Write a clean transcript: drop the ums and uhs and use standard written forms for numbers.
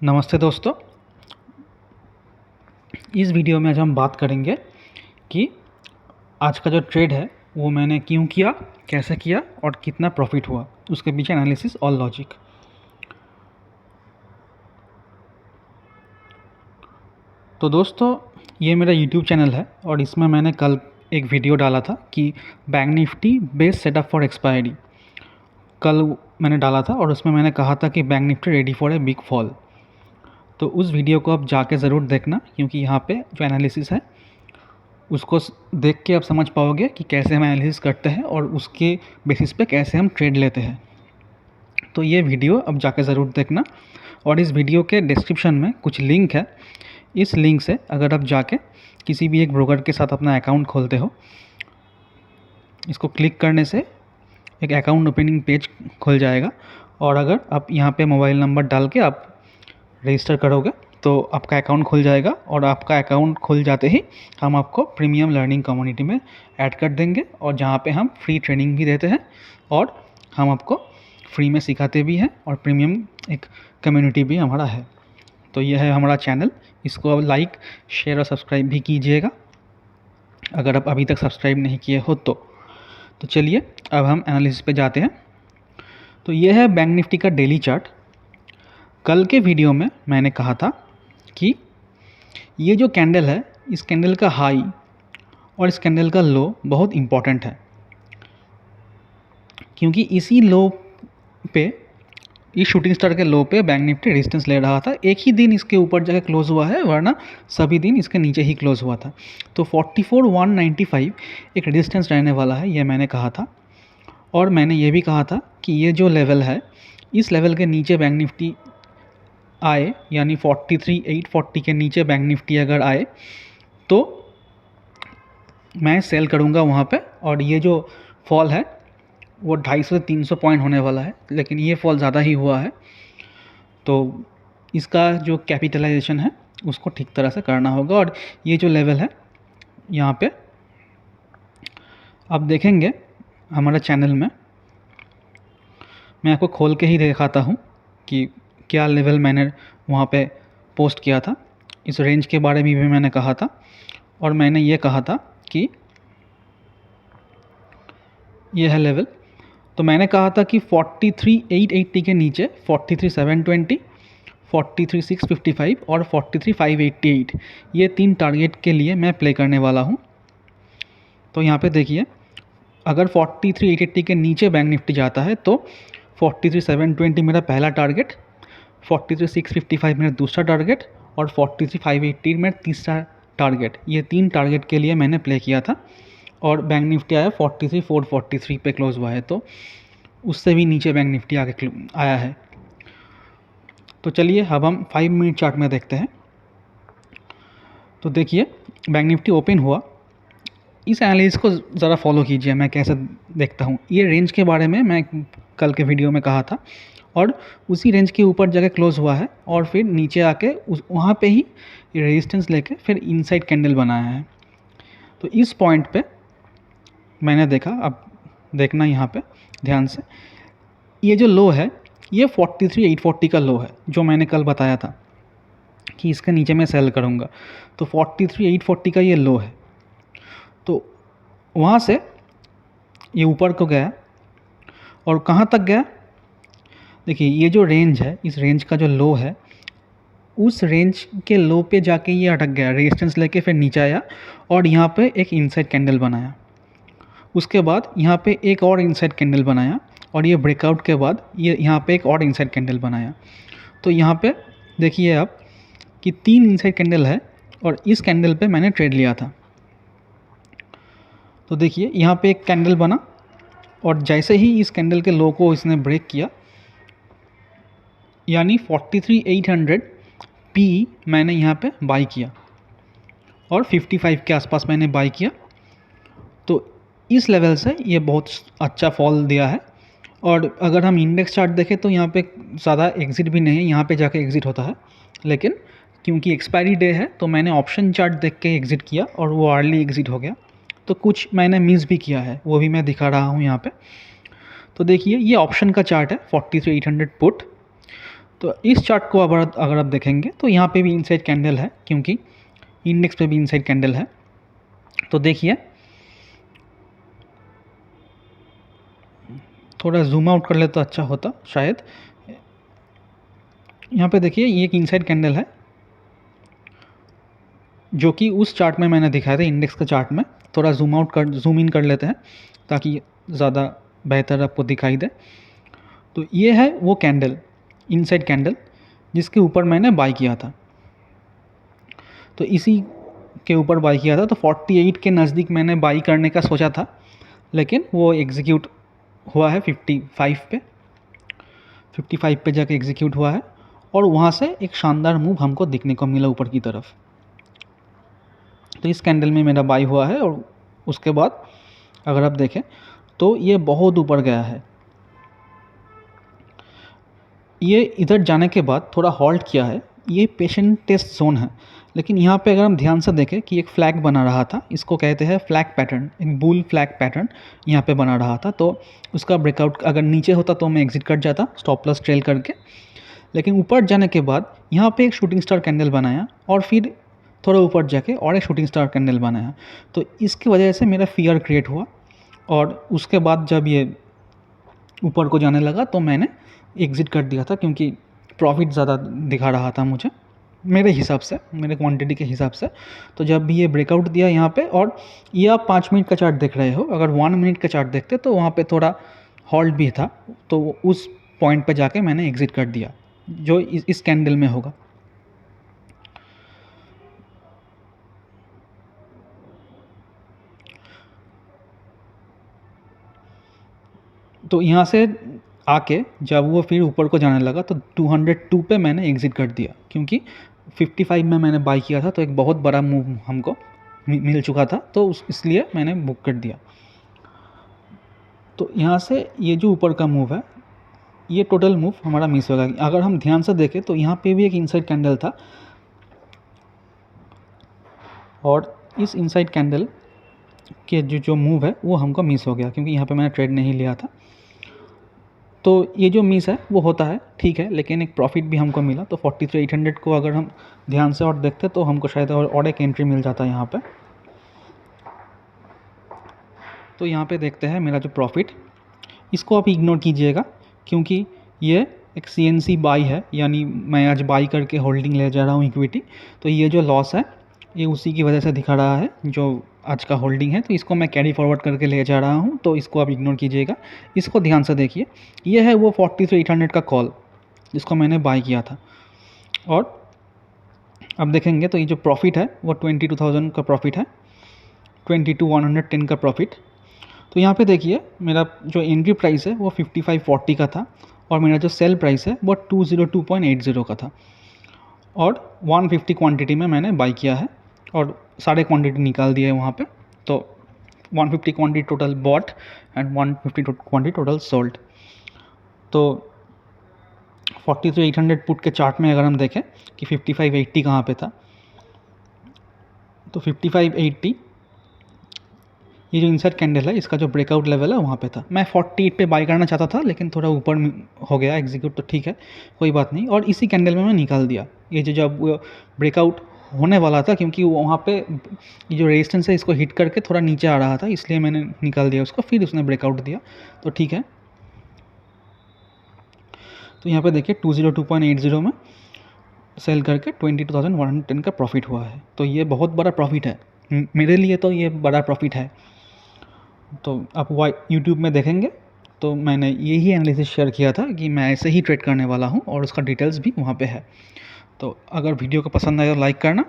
नमस्ते दोस्तों। इस वीडियो में आज हम बात करेंगे कि आज का जो ट्रेड है वो मैंने क्यों किया, कैसे किया और कितना प्रॉफिट हुआ, उसके पीछे एनालिसिस और लॉजिक। तो दोस्तों, ये मेरा यूट्यूब चैनल है और इसमें मैंने कल एक वीडियो डाला था कि bank Nifty best setup for expiry. कल मैंने डाला था और उसमें मैंने कहा था कि bank Nifty ready for a big fall. तो उस वीडियो को आप जाके ज़रूर देखना, क्योंकि यहाँ पे जो एनालिसिस है उसको देख के आप समझ पाओगे कि कैसे हम एनालिसिस करते हैं और उसके बेसिस पे कैसे हम ट्रेड लेते हैं। तो ये वीडियो अब जाके ज़रूर देखना, और इस वीडियो के डिस्क्रिप्शन में कुछ लिंक है। इस लिंक से अगर आप जाके किसी भी एक ब्रोकर के साथ अपना अकाउंट खोलते हो, इसको क्लिक करने से एक अकाउंट ओपनिंग पेज खुल जाएगा, और अगर आप यहाँ पे मोबाइल नंबर डाल के आप रजिस्टर करोगे तो आपका अकाउंट खुल जाएगा, और आपका अकाउंट खुल जाते ही हम आपको प्रीमियम लर्निंग कम्युनिटी में ऐड कर देंगे, और जहाँ पे हम फ्री ट्रेनिंग भी देते हैं और हम आपको फ्री में सिखाते भी हैं, और प्रीमियम एक कम्युनिटी भी हमारा है। तो यह है हमारा चैनल, इसको आप लाइक, शेयर और सब्सक्राइब भी कीजिएगा अगर आप अभी तक सब्सक्राइब नहीं किए हो तो चलिए अब हम एनालिसिस पे जाते हैं। तो यह है बैंक निफ्टी का डेली चार्ट। कल के वीडियो में मैंने कहा था कि ये जो कैंडल है, इस कैंडल का हाई और इस कैंडल का लो बहुत इम्पॉर्टेंट है, क्योंकि इसी लो पे, इस शूटिंग स्टार के लो पे बैंक निफ्टी रेजिस्टेंस ले रहा था। एक ही दिन इसके ऊपर जाकर क्लोज हुआ है, वरना सभी दिन इसके नीचे ही क्लोज हुआ था। तो 44,195 एक रेजिस्टेंस रहने वाला है, ये मैंने कहा था। और मैंने ये भी कहा था कि ये जो लेवल है, इस लेवल के नीचे बैंक निफ्टी आए, यानी 43,840 के नीचे बैंक निफ्टी अगर आए तो मैं सेल करूँगा वहाँ पे। और ये जो फॉल है वो 250 से 300 पॉइंट होने वाला है, लेकिन ये फॉल ज़्यादा ही हुआ है, तो इसका जो कैपिटलाइजेशन है उसको ठीक तरह से करना होगा। और ये जो लेवल है यहाँ पे आप देखेंगे हमारे चैनल में, मैं आपको खोल के ही दिखाता हूँ कि क्या लेवल मैंने वहाँ पे पोस्ट किया था। इस रेंज के बारे में भी मैंने कहा था, और मैंने ये कहा था कि ये है लेवल। तो मैंने कहा था कि 43,880 के नीचे 43,720, 43,655 और 43,588, ये 3 टारगेट के लिए मैं प्ले करने वाला हूँ। तो यहाँ पे देखिए, अगर 43,880 के नीचे बैंक निफ्टी जाता है तो 43,720 मेरा पहला टारगेट, 43,655 मेरा दूसरा टारगेट, और 43,580 मेरा तीसरा टारगेट। ये 3 टारगेट के लिए मैंने प्ले किया था, और बैंक निफ्टी आया 43,443 पे क्लोज हुआ है, तो उससे भी नीचे बैंक निफ्टी आके आया है। तो चलिए अब हम 5 मिनट चार्ट में देखते हैं। तो देखिए, बैंक निफ्टी ओपन हुआ। इस एनालिसिस को ज़रा फॉलो कीजिए, मैं कैसे देखता हूँ। ये रेंज के बारे में मैं कल के वीडियो में कहा था, और उसी रेंज के ऊपर जाके क्लोज हुआ है, और फिर नीचे आके वहाँ पे ही रेजिस्टेंस लेके फिर इनसाइड कैंडल बनाया है। तो इस पॉइंट पे मैंने देखा, अब देखना यहाँ पे ध्यान से, ये जो लो है ये 43,840 का लो है, जो मैंने कल बताया था कि इसके नीचे मैं सेल करूँगा। तो 43,840 का ये लो है। तो वहाँ से ये ऊपर को गया, और कहाँ तक गया देखिए, ये जो रेंज है, इस रेंज का जो लो है, उस रेंज के लो पे जाके ये अटक गया, रेजिस्टेंस लेके फिर नीचे आया, और यहाँ पे एक इनसाइड कैंडल बनाया। उसके बाद यहाँ पे एक और इनसाइड कैंडल बनाया, और ये ब्रेकआउट के बाद ये यहाँ पे एक और इनसाइड कैंडल बनाया। तो यहाँ पे देखिए आप कि 3 इनसाइड कैंडल है, और इस कैंडल पे मैंने ट्रेड लिया था। तो देखिए यहाँ पे एक कैंडल बना, और जैसे ही इस कैंडल के लो को इसने ब्रेक किया, यानी 43,800 पी मैंने यहाँ पे बाई किया, और 55 के आसपास मैंने बाई किया। तो इस लेवल से ये बहुत अच्छा फॉल दिया है। और अगर हम इंडेक्स चार्ट देखें तो यहाँ पे ज़्यादा एग्ज़िट भी नहीं है, यहाँ पे जाके एग्ज़िट होता है, लेकिन क्योंकि एक्सपायरी डे है तो मैंने ऑप्शन चार्ट देख के एग्ज़िट किया, और वो अर्ली एग्ज़िट हो गया। तो कुछ मैंने मिस भी किया है, वो भी मैं दिखा रहा हूँ यहाँ पे। तो देखिए, ये ऑप्शन का चार्ट है 43,800 पुट। तो इस चार्ट को अगर आप देखेंगे तो यहाँ पे भी इनसाइड कैंडल है, क्योंकि इंडेक्स पे भी इनसाइड कैंडल है। तो देखिए, थोड़ा जूम आउट कर ले तो अच्छा होता शायद। यहाँ पे देखिए, ये एक इनसाइड कैंडल है जो कि उस चार्ट में मैंने दिखाया था, इंडेक्स के चार्ट में। थोड़ा जूम इन कर लेते हैं ताकि ज़्यादा बेहतर आपको दिखाई दे। तो ये है वो कैंडल, इनसाइड कैंडल, जिसके ऊपर मैंने बाय किया था। तो इसी के ऊपर बाय किया था। तो 48 के नज़दीक मैंने बाई करने का सोचा था, लेकिन वो एग्जीक्यूट हुआ है 55 पे जाके एग्जीक्यूट हुआ है, और वहाँ से एक शानदार मूव हमको दिखने को मिला ऊपर की तरफ। तो इस कैंडल में मेरा बाई हुआ है, और उसके बाद अगर आप देखें तो ये बहुत ऊपर गया है। ये इधर जाने के बाद थोड़ा हॉल्ट किया है। ये पेशेंट टेस्ट जोन है, लेकिन यहाँ पे अगर हम ध्यान से देखें कि एक फ्लैग बना रहा था, इसको कहते हैं फ्लैग पैटर्न, एक बुल फ्लैग पैटर्न यहाँ पे बना रहा था। तो उसका ब्रेकआउट अगर नीचे होता तो मैं एग्जिट कर जाता स्टॉप लॉस ट्रेल करके, लेकिन ऊपर जाने के बाद यहाँ पे एक शूटिंग स्टार कैंडल बनाया, और फिर थोड़ा ऊपर जाके और एक शूटिंग स्टार कैंडल बनाया। तो इसकी वजह से मेरा फियर क्रिएट हुआ, और उसके बाद जब ये ऊपर को जाने लगा तो मैंने एग्ज़िट कर दिया था, क्योंकि प्रॉफिट ज़्यादा दिखा रहा था मुझे, मेरे हिसाब से, मेरे क्वांटिटी के हिसाब से। तो जब भी ये ब्रेकआउट दिया यहाँ पे, और ये आप 5 मिनट का चार्ट देख रहे हो, अगर 1 मिनट का चार्ट देखते तो वहाँ पे थोड़ा हॉल्ट भी था, तो उस पॉइंट पे जाके मैंने एग्ज़िट कर दिया, जो इस कैंडल में होगा। तो यहाँ से आके जब वो फिर ऊपर को जाने लगा तो 202 पे मैंने एग्ज़िट कर दिया, क्योंकि 55 में मैंने बाई किया था, तो एक बहुत बड़ा मूव हमको मिल चुका था, तो इसलिए मैंने बुक कर दिया। तो यहाँ से ये जो ऊपर का मूव है, ये टोटल मूव हमारा मिस होगा। अगर हम ध्यान से देखें तो यहाँ पे भी एक इनसाइड कैंडल था, और इस इनसाइड कैंडल के जो मूव है वो हमको मिस हो गया, क्योंकि यहाँ पे मैंने ट्रेड नहीं लिया था। तो ये जो मिस है वो होता है, ठीक है, लेकिन एक प्रॉफिट भी हमको मिला। तो 43,800 को अगर हम ध्यान से और देखते तो हमको शायद और एक एंट्री मिल जाता है यहाँ पे। तो यहाँ पे देखते हैं मेरा जो प्रॉफिट, इसको आप इग्नोर कीजिएगा, क्योंकि ये एक CNC बाई है, यानी मैं आज बाई करके होल्डिंग ले जा रहा हूँ इक्विटी। तो ये जो लॉस है ये उसी की वजह से दिखा रहा है, जो आज का होल्डिंग है। तो इसको मैं कैरी फॉरवर्ड करके ले जा रहा हूँ, तो इसको आप इग्नोर कीजिएगा। इसको ध्यान से देखिए, ये है वो 43,800 का कॉल जिसको मैंने बाई किया था। और अब देखेंगे तो ये जो प्रॉफिट है वो 22,000 का प्रॉफिट है, 22,110 का प्रॉफिट। तो यहाँ पे देखिए, मेरा जो एंट्री प्राइस है वो 55.40 का था, और मेरा जो सेल प्राइस है वो 202.80 का था, और 150 क्वांटिटी में मैंने बाई किया है, और सारे क्वांटिटी निकाल दिए वहाँ पे। तो 150 quantity total bought and 150 quantity total sold. तो 43,800 पुट के चार्ट में अगर हम देखें कि 55.80 कहाँ पे था, तो 55.80 ये जो इनसाइड कैंडल है, इसका जो ब्रेकआउट लेवल है वहाँ पे था। मैं 48 पे बाई करना चाहता था, लेकिन थोड़ा ऊपर हो गया एग्जीक्यूट, तो ठीक है, कोई बात नहीं। और इसी कैंडल में मैं निकाल दिया ये जो जब ब्रेकआउट होने वाला था, क्योंकि वहाँ पे ये जो रेजिस्टेंस है इसको हिट करके थोड़ा नीचे आ रहा था, इसलिए मैंने निकाल दिया उसको, फिर उसने ब्रेकआउट दिया, तो ठीक है। तो यहाँ पे देखिए 202.80 में सेल करके 22,110 का प्रॉफिट हुआ है। तो ये बहुत बड़ा प्रॉफिट है, मेरे लिए तो ये बड़ा प्रॉफिट है। तो आप यूट्यूब में देखेंगे तो मैंने यही एनालिसिस शेयर किया था कि मैं ऐसे ही ट्रेड करने वाला हूँ, और उसका डिटेल्स भी वहाँ पे है। तो अगर वीडियो को पसंद आया तो लाइक करना,